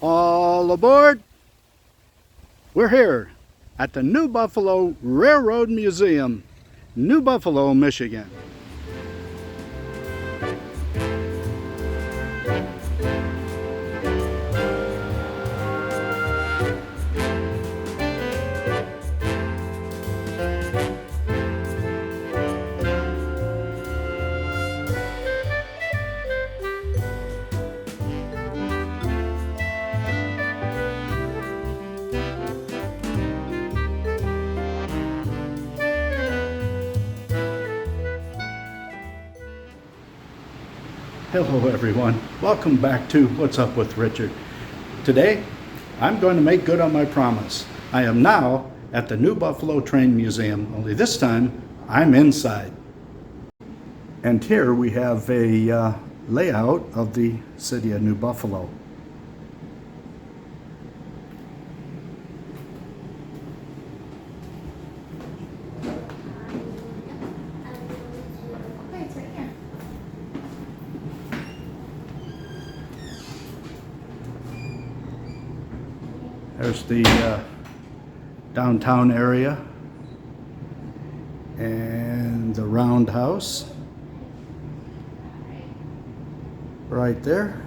All aboard! We're here at the New Buffalo Railroad Museum, New Buffalo, Michigan. Hello everyone, welcome back to What's Up with Richard. Today, I'm going to make good on my promise. I am now at the New Buffalo Train Museum, only this time I'm inside. And here we have a layout of the city of New Buffalo. There's the downtown area and the Roundhouse right there.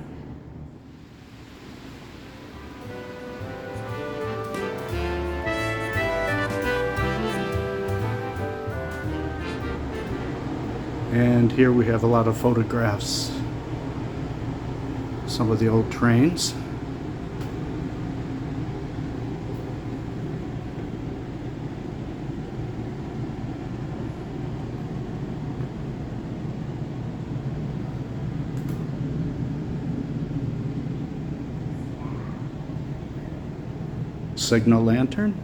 And here we have a lot of photographs, some of the old trains. Signal lantern.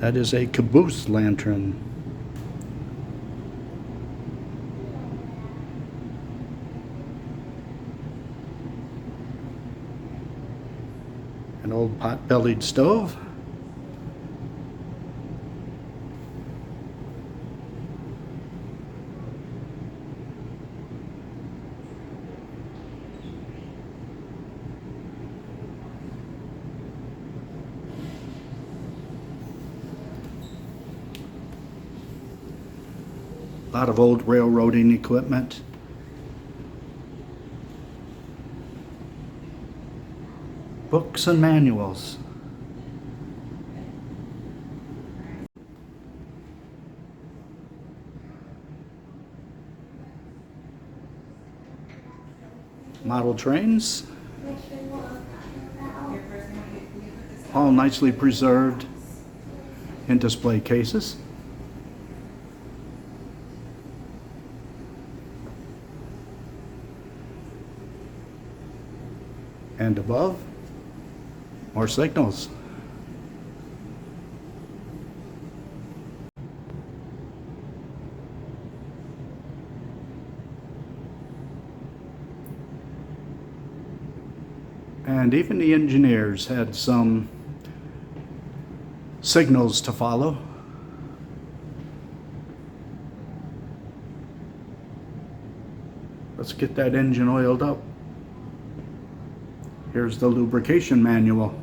That is a caboose lantern. An old pot-bellied stove. A lot of old railroading equipment. Books and manuals. Model trains. All nicely preserved in display cases. And above, more signals. And even the engineers had some signals to follow. Let's get that engine oiled up. Here's the lubrication manual.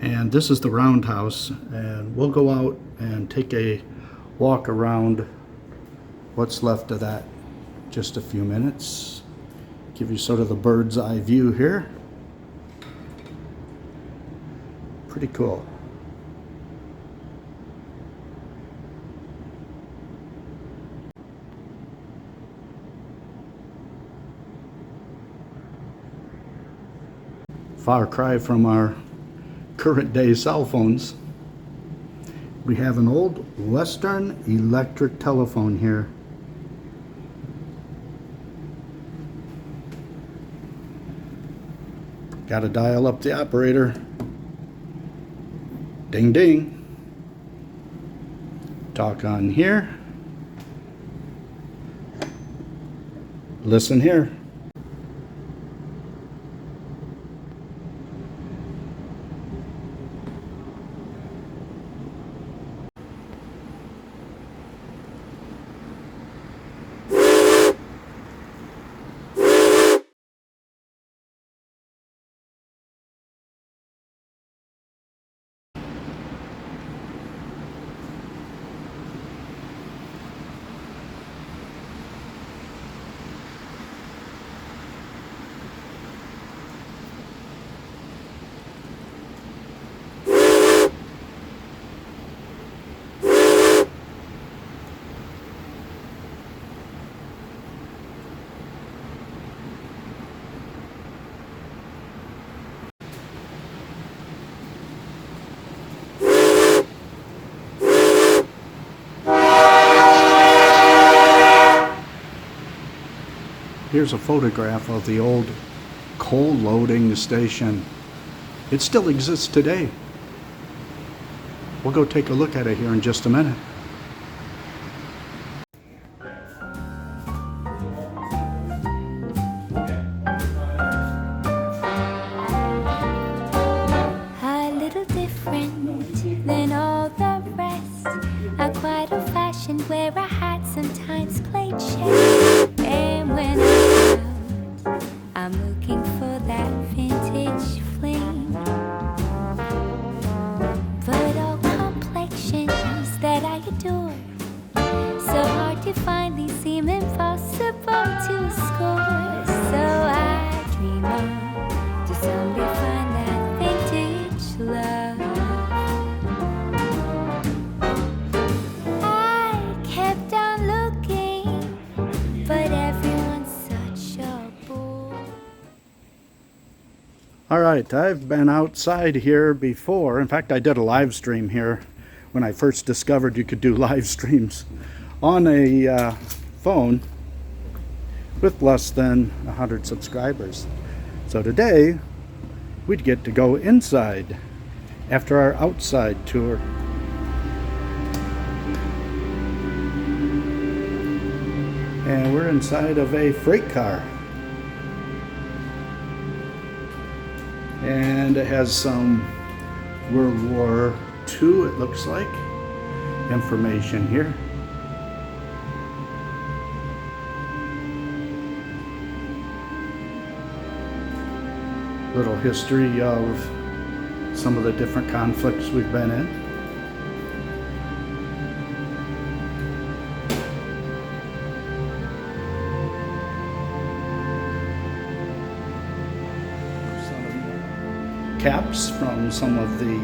And this is the Roundhouse, and we'll go out and take a walk around what's left of that. Just a few minutes. Give you sort of the bird's eye view here. Pretty cool. Far cry from our current day cell phones. We have an old Western electric telephone here. Got to dial up the operator. Ding ding. Talk on here. Listen here. Here's a photograph of the old coal loading station. It still exists today. We'll go take a look at it here in just a minute. A little different than all the rest. I'm quite old-fashioned, wear a hat, sometimes played chess. And when I'm out, I'm looking for that vintage fling. But all complexions that I adore, so hard to find, these seem impossible to score. So I dream on to someday find that vintage love. I kept on looking, but everyone's such a bore. All right, I've been outside here before. In fact, I did a live stream here when I first discovered you could do live streams on a phone with less than 100 subscribers. So today, we'd get to go inside after our outside tour. And we're inside of a freight car. And it has some World War II, it looks like, information here. Little history of some of the different conflicts we've been in. Some caps from some of the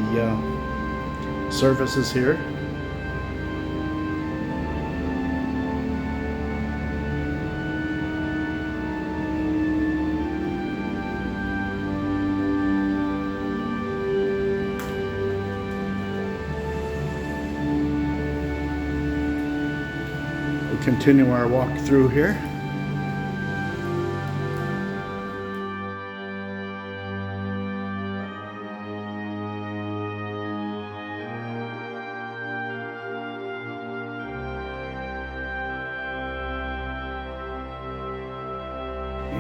services here. Continue our walk through here.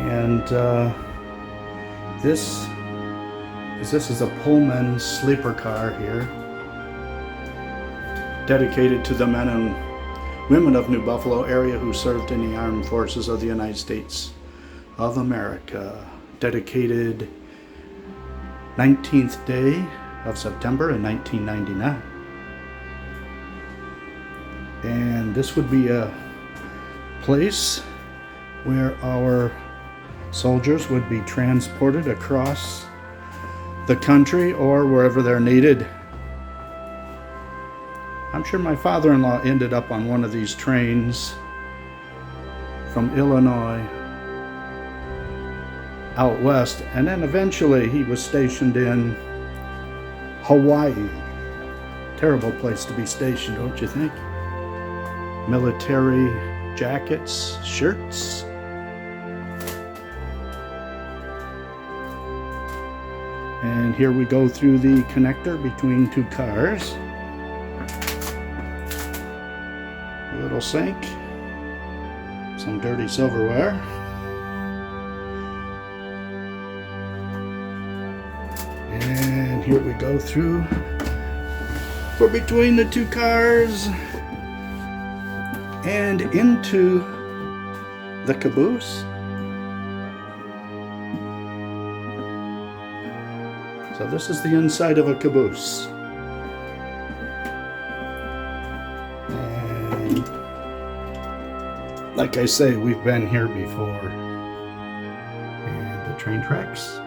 And this is a Pulman sleeper car here, dedicated to the men and women of New Buffalo area who served in the armed forces of the United States of America. Dedicated 19th day of September in 1999. And this would be a place where our soldiers would be transported across the country or wherever they're needed. I'm sure my father-in-law ended up on one of these trains from Illinois out west, and then eventually he was stationed in Hawaii. Terrible place to be stationed, don't you think? Military jackets, shirts. And here we go through the connector between two cars. Little sink, some dirty silverware, and here we go through. We're between the two cars and into the caboose. So this is the inside of a caboose. Like I say, we've been here before. And the train tracks.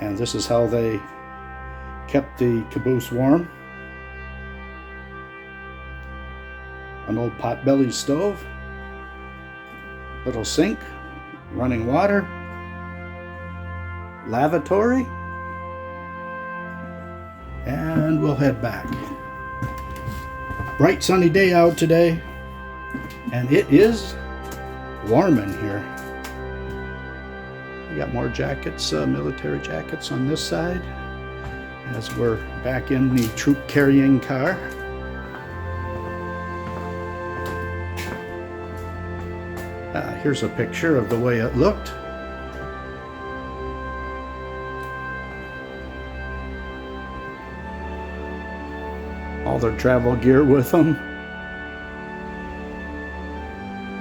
And this is how they kept the caboose warm. An old potbelly stove. Little sink. Running water, lavatory. And we'll head back. Bright sunny day out today, and it is warm in here. We got more jackets, military jackets on this side as we're back in the troop carrying car. Here's a picture of the way it looked. All their travel gear with them.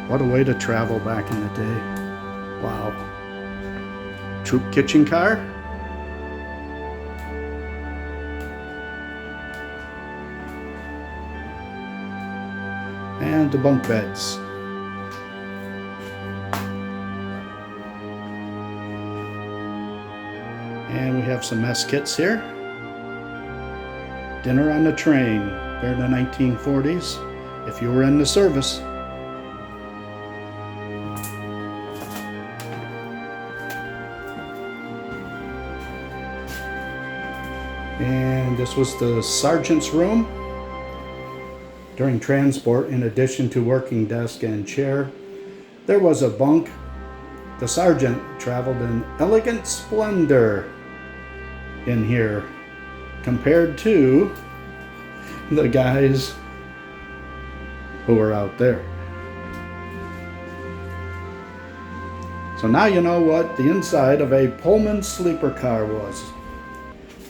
What a way to travel back in the day. Wow. Troop kitchen car. And the bunk beds. And we have some mess kits here. Dinner on the train during the 1940s, if you were in the service. And this was the sergeant's room. During transport, in addition to working desk and chair, there was a bunk. The sergeant traveled in elegant splendor in here, compared to the guys who were out there. So now you know what the inside of a Pullman sleeper car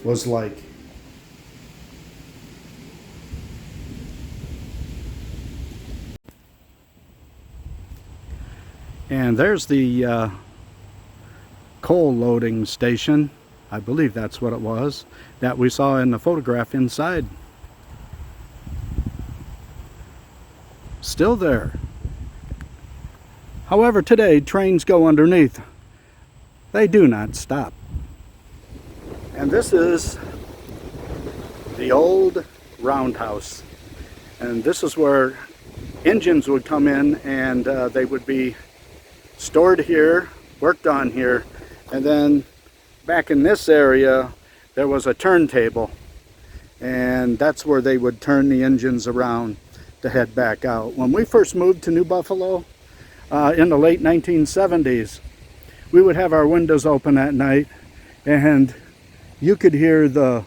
was like. And there's the coal loading station. I believe that's what it was, that we saw in the photograph inside. Still there. However, today trains go underneath. They do not stop. And this is the old Roundhouse. And this is where engines would come in, and they would be stored here, worked on here, and then back in this area there was a turntable, and that's where they would turn the engines around to head back out. When we first moved to New Buffalo in the late 1970s, we would have our windows open at night, and you could hear the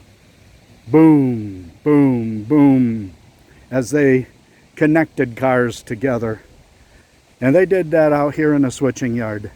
boom, boom, boom as they connected cars together. And they did that out here in the switching yard.